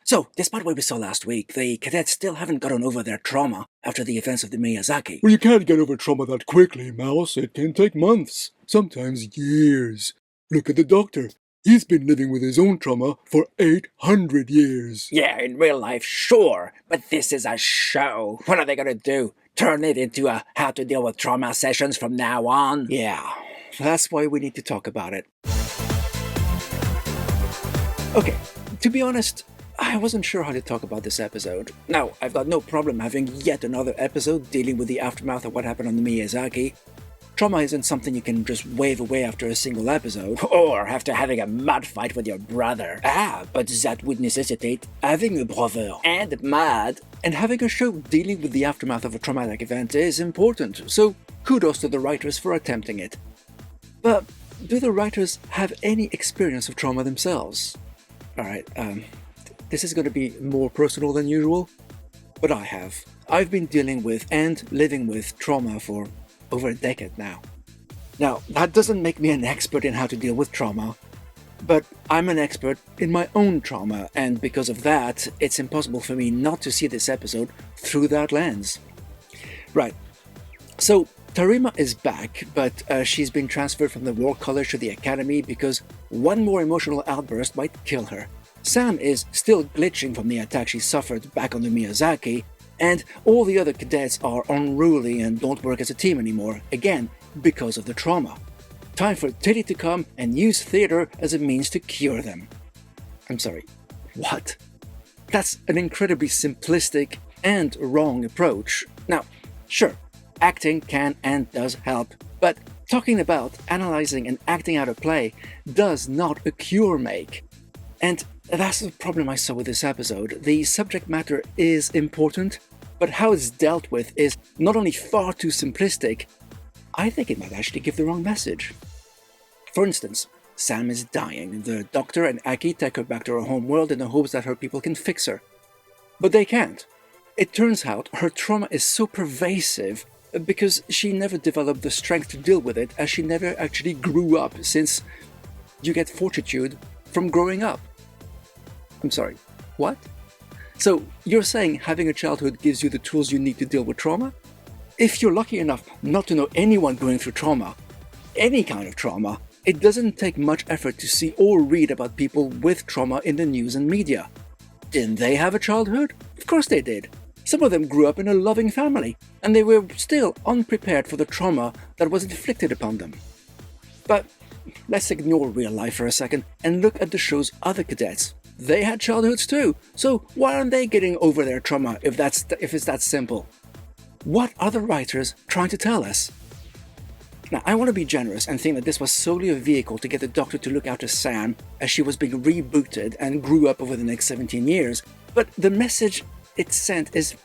So, despite what we saw last week, the cadets still haven't gotten over their trauma after the events of the Miyazaki. Well, you can't get over trauma that quickly, Mouse. It can take months, sometimes years. Look at the doctor. He's been living with his own trauma for 800 years. Yeah, in real life, sure, but this is a show. What are they gonna do? Turn it into a how to deal with trauma sessions from now on? Yeah, that's why we need to talk about it. Okay, to be honest, I wasn't sure how to talk about this episode. Now, I've got no problem having yet another episode dealing with the aftermath of what happened on the Miyazaki. Trauma isn't something you can just wave away after a single episode, or after having a mud fight with your brother. But that would necessitate having a brother and mud. And having a show dealing with the aftermath of a traumatic event is important, so kudos to the writers for attempting it. But do the writers have any experience of trauma themselves? Alright, this is going to be more personal than usual, but I have. I've been dealing with and living with trauma for over a decade now. Now, that doesn't make me an expert in how to deal with trauma, but I'm an expert in my own trauma, and because of that, it's impossible for me not to see this episode through that lens. Right, so Tarima is back, but she's been transferred from the War College to the Academy because one more emotional outburst might kill her. Sam is still glitching from the attack she suffered back on the Miyazaki, and all the other cadets are unruly and don't work as a team anymore, again, because of the trauma. Time for Teddy to come and use theater as a means to cure them. I'm sorry, what? That's an incredibly simplistic and wrong approach. Now, sure, acting can and does help, but talking about analyzing and acting out a play does not a cure make. And that's the problem I saw with this episode. The subject matter is important, but how it's dealt with is not only far too simplistic, I think it might actually give the wrong message. For instance, Sam is dying. The doctor and Aki take her back to her home world in the hopes that her people can fix her. But they can't. It turns out her trauma is so pervasive because she never developed the strength to deal with it, as she never actually grew up, since you get fortitude from growing up. I'm sorry, what? So you're saying having a childhood gives you the tools you need to deal with trauma? If you're lucky enough not to know anyone going through trauma, any kind of trauma, it doesn't take much effort to see or read about people with trauma in the news and media. Didn't they have a childhood? Of course they did. Some of them grew up in a loving family, and they were still unprepared for the trauma that was inflicted upon them. But let's ignore real life for a second and look at the show's other cadets. They had childhoods too, so why aren't they getting over their trauma if it's that simple? What are the writers trying to tell us? Now, I want to be generous and think that this was solely a vehicle to get the Doctor to look after Sam as she was being rebooted and grew up over the next 17 years, but the message it sent is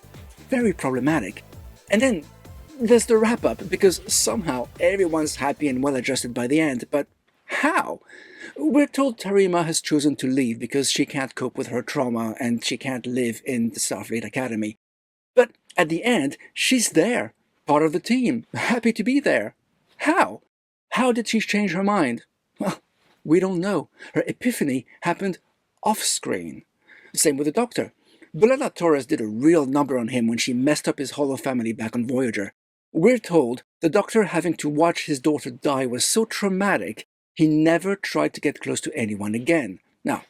very problematic. And then there's the wrap-up, because somehow everyone's happy and well-adjusted by the end, but how? We're told Tarima has chosen to leave because she can't cope with her trauma and she can't live in the Starfleet Academy. But at the end, she's there, part of the team, happy to be there. How? How did she change her mind? Well, we don't know. Her epiphany happened off-screen. Same with the Doctor. B'Elanna Torres did a real number on him when she messed up his hollow family back on Voyager. We're told the Doctor having to watch his daughter die was so traumatic, he never tried to get close to anyone again. Now,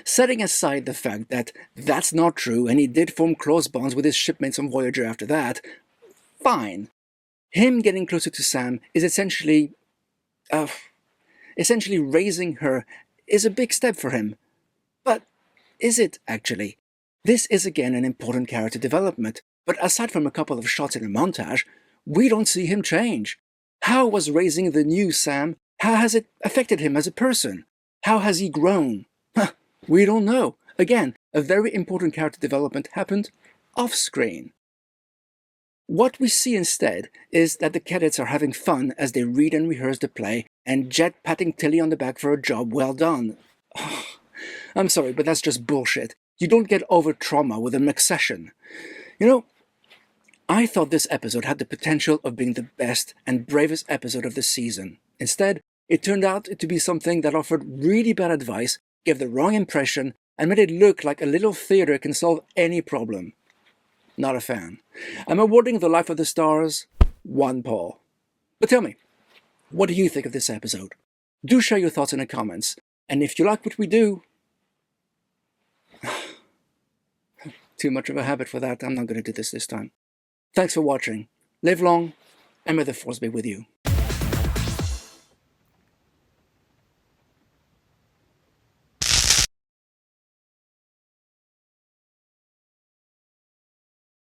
setting aside the fact that that's not true and he did form close bonds with his shipmates on Voyager after that, fine. Him getting closer to Sam is essentially raising her is a big step for him. But is it actually? This is again an important character development, but aside from a couple of shots in a montage, we don't see him change. How was raising the new Sam? How has it affected him as a person? How has he grown? We don't know. Again, a very important character development happened off-screen. What we see instead is that the cadets are having fun as they read and rehearse the play, and Jet patting Tilly on the back for a job well done. I'm sorry, but that's just bullshit. You don't get over trauma with a McSession. You know, I thought this episode had the potential of being the best and bravest episode of the season. Instead, it turned out to be something that offered really bad advice, gave the wrong impression, and made it look like a little theater can solve any problem. Not a fan. I'm awarding The Life of the Stars 1 paw. But tell me, what do you think of this episode? Do share your thoughts in the comments, and if you like what we do... Too much of a habit for that. I'm not going to do this time. Thanks for watching. Live long, and may the Force be with you.